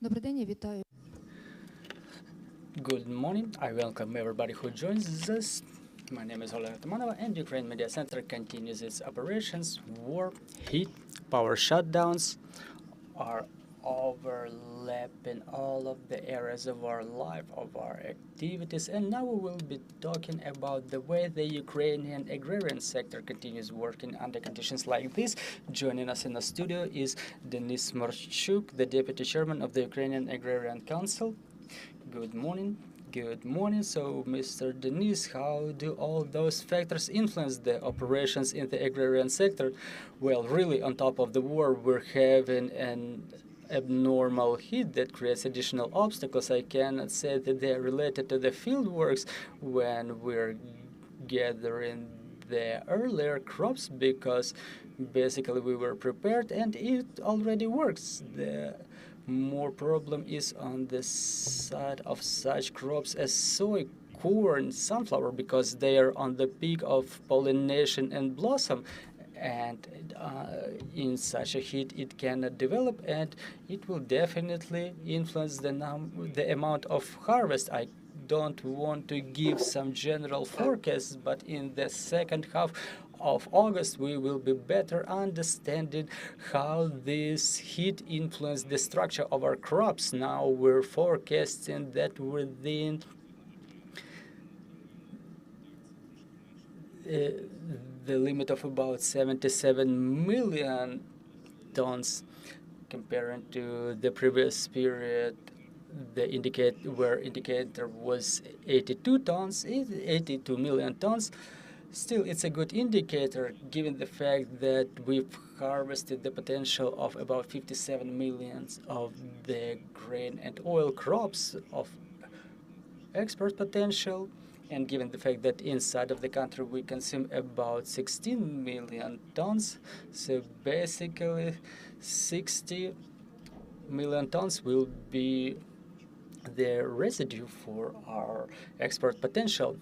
Добрий день, я вітаю. Good morning. I welcome everybody who joins us. My name is Oleg Tomanova, and Ukraine Media Center continues its operations. War, heat, power shutdowns are overlapping all of the areas of our life, of our activities, and now we will be talking about the way the Ukrainian agrarian sector continues working under conditions like this. Joining us in the studio is Denis Marchuk, the Deputy Chairman of the Ukrainian Agrarian Council. Good morning. Good morning. So, Mr. Denis, how do all those factors influence the operations in the agrarian sector? Well, really, on top of the war, we're having an abnormal heat that creates additional obstacles. I cannot say that they are related to the field works when we're gathering the earlier crops, because basically we were prepared and it already works. The more problem is on the side of such crops as soy, corn, sunflower, because they are on the peak of pollination and blossom, and in such a heat it cannot develop, and it will definitely influence the amount of harvest. I don't want to give some general forecasts, but in the second half of August we will be better understanding how this heat influenced the structure of our crops. Now we're forecasting that within the limit of about 77 million tons comparing to the previous period. The indicator was 82 tons, 82 million tons. Still, it's a good indicator given the fact that we've harvested the potential of about 57 million of the grain and oil crops of export potential, and given the fact that inside of the country we consume about 16 million tons, so basically 60 million tons will be the residue for our export potential.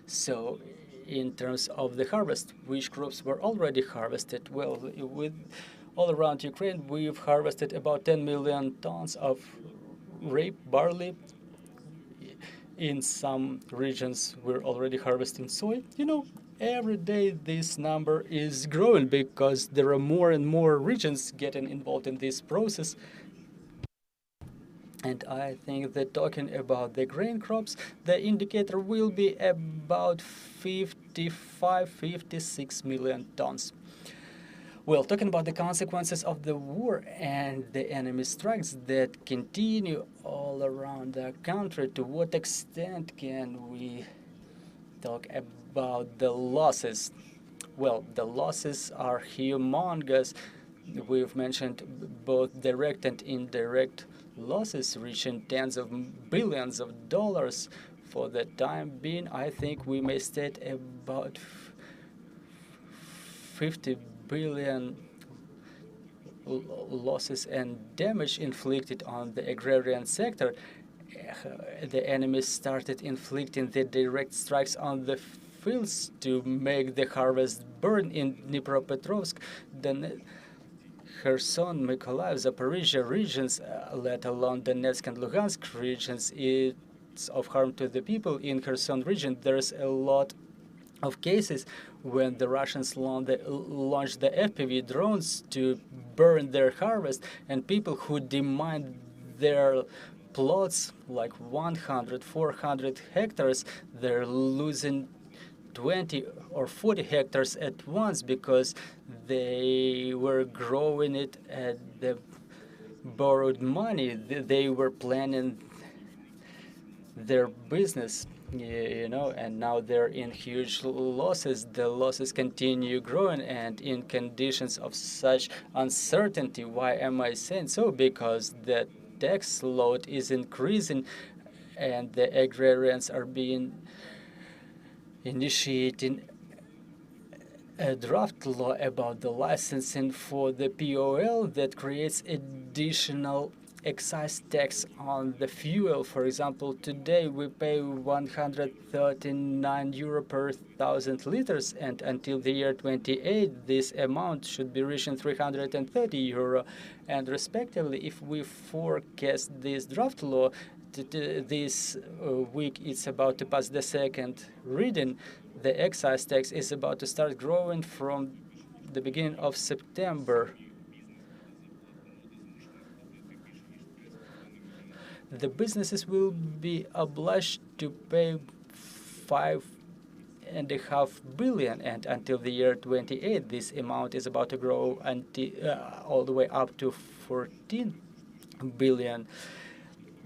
So in terms of the harvest, which crops were already harvested? Well, with all around Ukraine, we've harvested about 10 million tons of rape, barley. In some regions, we're already harvesting soy. Every day this number is growing because there are more and more regions getting involved in this process. And I think that talking about the grain crops, the indicator will be about 55, 56 million tons. Well, talking about the consequences of the war and the enemy strikes that continue all around the country, to what extent can we talk about the losses? Well, the losses are humongous. We've mentioned both direct and indirect losses reaching tens of billions of dollars. For the time being, I think we may state about 50 billion losses and damage inflicted on the agrarian sector. The enemy started inflicting the direct strikes on the fields to make the harvest burn in Dnipropetrovsk, then Kherson, Mykolaiv, Zaporizhia regions, let alone Donetsk and Luhansk regions. It's of harm to the people in Kherson region. There's a lot of cases when the Russians launched the FPV drones to burn their harvest, and people who demine their plots like 100, 400 hectares, they're losing 20 or 40 hectares at once because they were growing it at the borrowed money. They were planning their business, and now they're in huge losses. The losses continue growing, and in conditions of such uncertainty. Why am I saying so? Because the tax load is increasing, and the agrarians are initiating a draft law about the licensing for the POL that creates additional excise tax on the fuel. For example, today we pay 139 euro per 1,000 liters, and until the year 28, this amount should be reaching 330 euro. And respectively, if we forecast this draft law, this week it's about to pass the second reading, the excise tax is about to start growing from the beginning of September. The businesses will be obliged to pay 5.5 billion, and until the year 28, this amount is about to grow all the way up to 14 billion.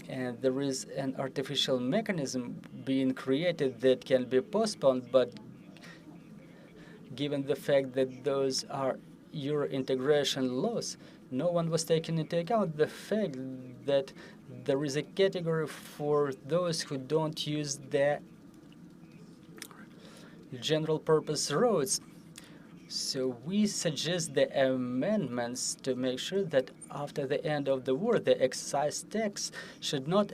And there is an artificial mechanism being created that can be postponed, but given the fact that those are euro integration laws, no one was taking into account the fact that there is a category for those who don't use the general purpose roads. So we suggest the amendments to make sure that after the end of the war, the excise tax should not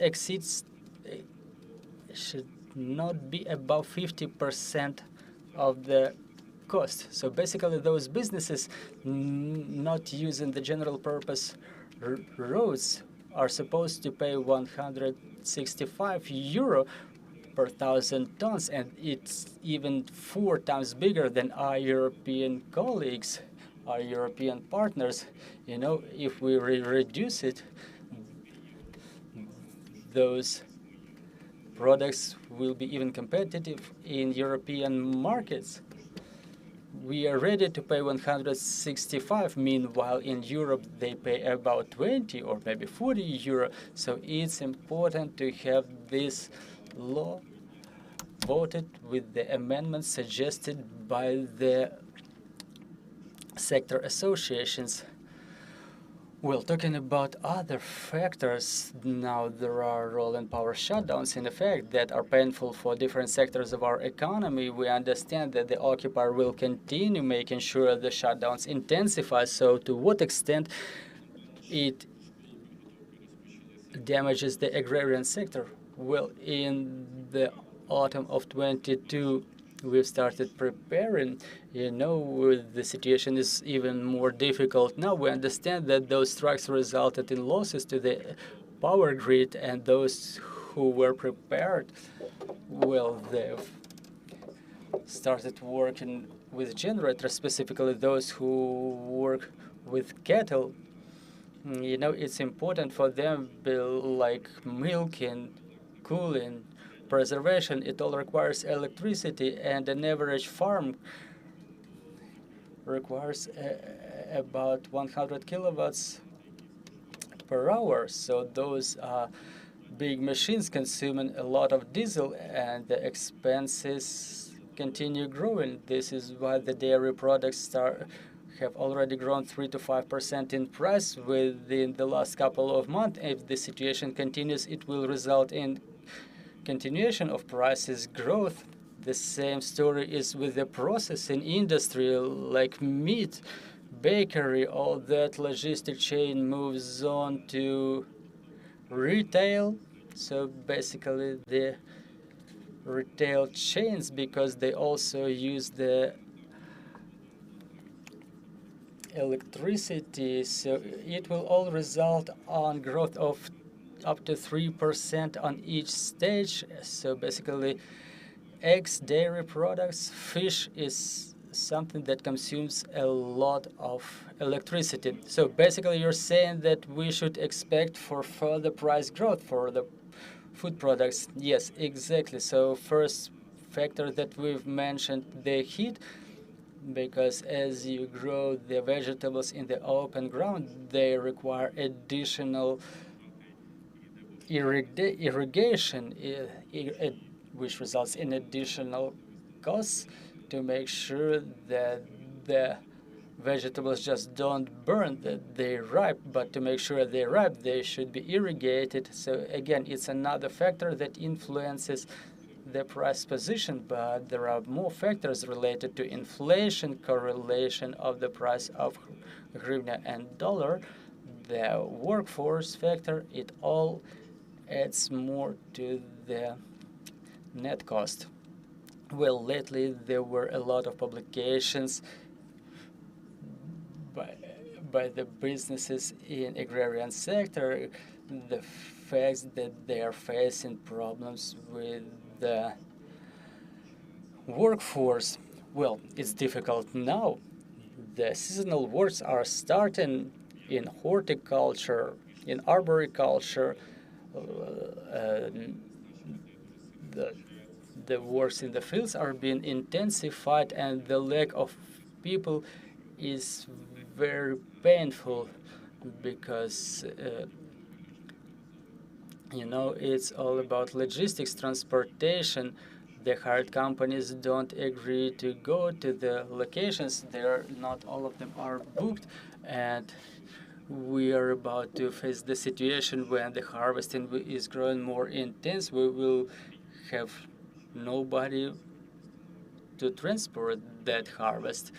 be above 50% of the cost. So basically, those businesses not using the general purpose roads are supposed to pay 165 euro per 1,000 tons, and it's even 4 times bigger than our European colleagues, our European partners. You know, if we reduce it, those products will be even competitive in European markets. We are ready to pay 165. Meanwhile, in Europe, they pay about 20 or maybe 40 euro. So it's important to have this law voted with the amendments suggested by the sector associations. Well, talking about other factors, now there are rolling power shutdowns in effect that are painful for different sectors of our economy. We understand that the occupier will continue making sure the shutdowns intensify. So to what extent it damages the agrarian sector? Well, in the autumn of 22, we've started preparing. You know, the situation is even more difficult now. We understand that those strikes resulted in losses to the power grid, and those who were prepared, well, they've started working with generators, specifically those who work with cattle. You know, it's important for them, like milking, cooling, preservation. It all requires electricity, and an average farm requires about 100 kilowatts per hour. So those are big machines consuming a lot of diesel, and the expenses continue growing. This is why the dairy products have already grown 3 to 5% in price within the last couple of months. If the situation continues, it will result in continuation of prices growth. The same story is with the processing industry, like meat, bakery. All that logistic chain moves on to retail. So basically the retail chains, because they also use the electricity, so it will all result on growth of up to 3% on each stage. So basically, eggs, dairy products, fish is something that consumes a lot of electricity. So basically, you're saying that we should expect for further price growth for the food products. Yes, exactly. So first factor that we've mentioned, the heat, because as you grow the vegetables in the open ground, they require additional irrigation, which results in additional costs to make sure that the vegetables just don't burn, that they ripe, but to make sure they ripe, they should be irrigated. So again, it's another factor that influences the price position, but there are more factors related to inflation, correlation of the price of hryvnia and dollar. the workforce factor, it all adds more to the net cost. Well, lately there were a lot of publications by, by the businesses in agrarian sector, the fact that they are facing problems with the workforce. Well, it's difficult now. The seasonal works are starting in horticulture, in arboriculture, uh, the the works in the fields are being intensified, and the lack of people is very painful because it's all about logistics, transportation. The hired companies don't agree to go to the locations there. Not all of them are booked, and we are about to face the situation when the harvesting is growing more intense. We will have nobody to transport that harvest.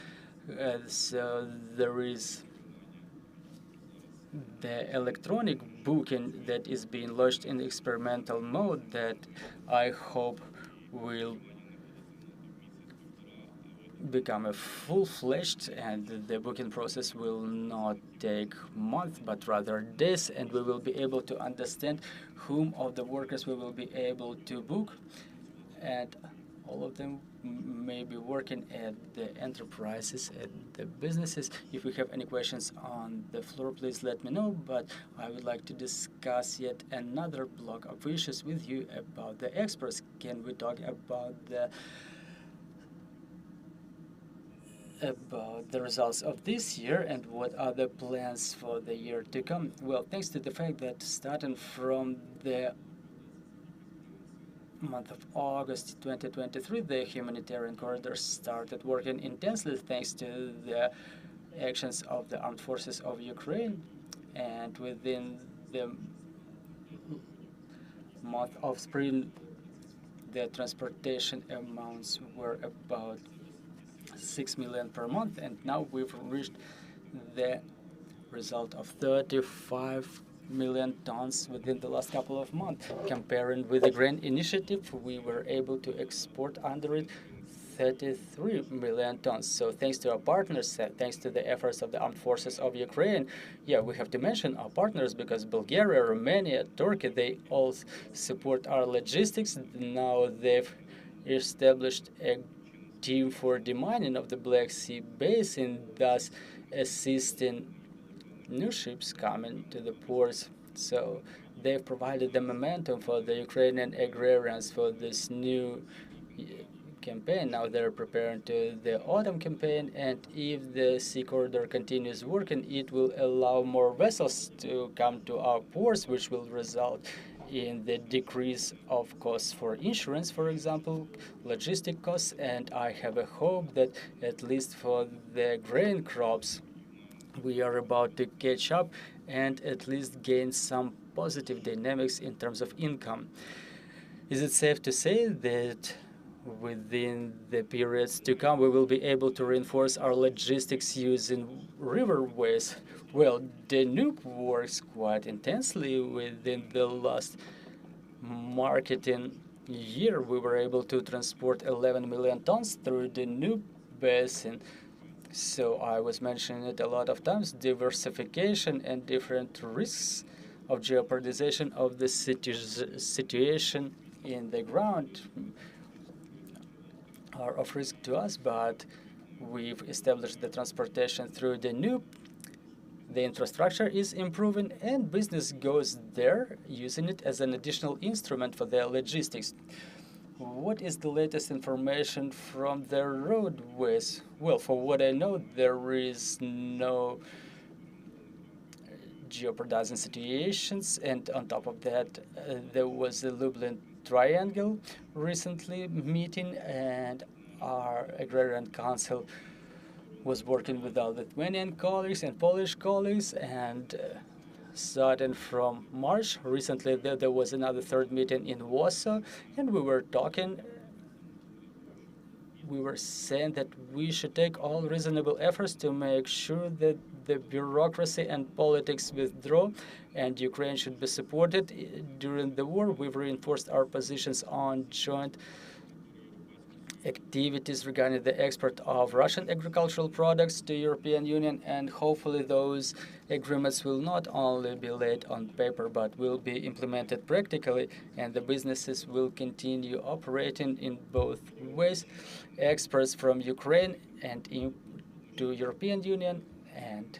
So there is the electronic booking that is being launched in experimental mode that I hope will become a full-fledged, and the booking process will not take months but rather days, and we will be able to understand whom of the workers we will be able to book, and all of them may be working at the enterprises, at the businesses. If you have any questions on the floor, please let me know, but I would like to discuss yet another block of issues with you about the experts. Can we talk about the results of this year and what are the plans for the year to come? Well, thanks to the fact that starting from the month of August 2023, the humanitarian corridors started working intensely thanks to the actions of the armed forces of Ukraine. And within the month of spring, the transportation amounts were about 6 million per month, and now we've reached the result of 35 million tons within the last couple of months. Comparing with the grain initiative, we were able to export under it 33 million tons. So thanks to our partners, thanks to the efforts of the armed forces of Ukraine, yeah, we have to mention our partners because Bulgaria, Romania, Turkey, they all support our logistics. Now they've established a team for demining of the Black Sea Basin, thus assisting new ships coming to the ports. So they've provided the momentum for the Ukrainian agrarians for this new campaign. Now they're preparing to the autumn campaign, and if the sea corridor continues working, it will allow more vessels to come to our ports, which will result in the decrease of costs for insurance, for example, logistic costs, and I have a hope that at least for the grain crops, we are about to catch up and at least gain some positive dynamics in terms of income. Is it safe to say that within the periods to come we will be able to reinforce our logistics using riverways? Well, Danube works quite intensely within the last marketing year. We were able to transport 11 million tons through the Danube basin. So I was mentioning it a lot of times, diversification and different risks of jeopardization of the situation in the ground are of risk to us, but we've established the transportation through the Danube. The infrastructure is improving and business goes there, using it as an additional instrument for their logistics. What is the latest information from the roadways? Well, for what I know, there is no jeopardizing situations, and on top of that, there was a Lublin Triangle recently meeting, and our Agrarian Council was working with our Lithuanian colleagues and Polish colleagues, and starting from March, recently there was another third meeting in Warsaw, and we were talking we were saying that we should take all reasonable efforts to make sure that the bureaucracy and politics withdraw, and Ukraine should be supported. During the war, we've reinforced our positions on joint activities regarding the export of Russian agricultural products to European Union, and hopefully those agreements will not only be laid on paper but will be implemented practically, and the businesses will continue operating in both ways, exports from Ukraine and to European Union, and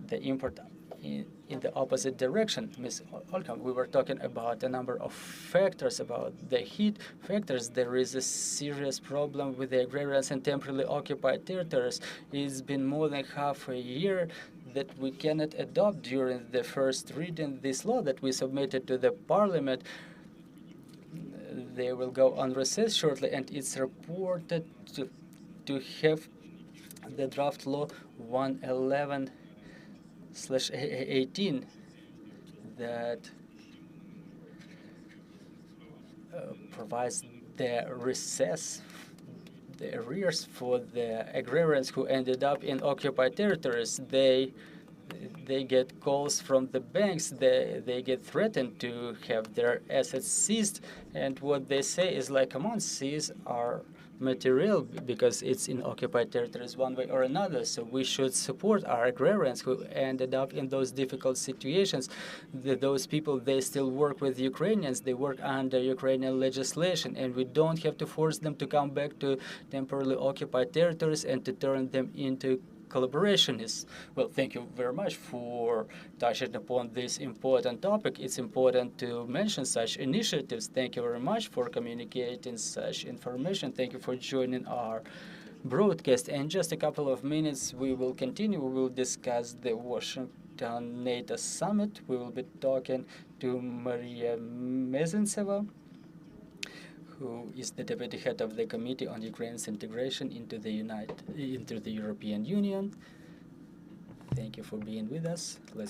the import in the opposite direction. Ms. Olka, we were talking about a number of factors, about the heat factors. There is a serious problem with the agrarians and temporarily occupied territories. It's been more than half a year that we cannot adopt during the first reading this law that we submitted to the parliament. They will go on recess shortly, and it's reported to have the draft law 111/18 that provides the recess, the arrears for the agrarians who ended up in occupied territories. They get calls from the banks. They get threatened to have their assets seized, and what they say is like, come on, seize our material because it's in occupied territories one way or another. So we should support our agrarians who ended up in those difficult situations. Those people, they still work with Ukrainians. They work under Ukrainian legislation, and we don't have to force them to come back to temporarily occupied territories and to turn them into collaborationists. Well, thank you very much for touching upon this important topic. It's important to mention such initiatives. Thank you very much for communicating such information. Thank you for joining our broadcast. In just a couple of minutes, we will continue. We will discuss the Washington NATO summit. We will be talking to Maria Mezentseva, who is the deputy head of the Committee on Ukraine's integration into the European Union. Thank you for being with us. Let's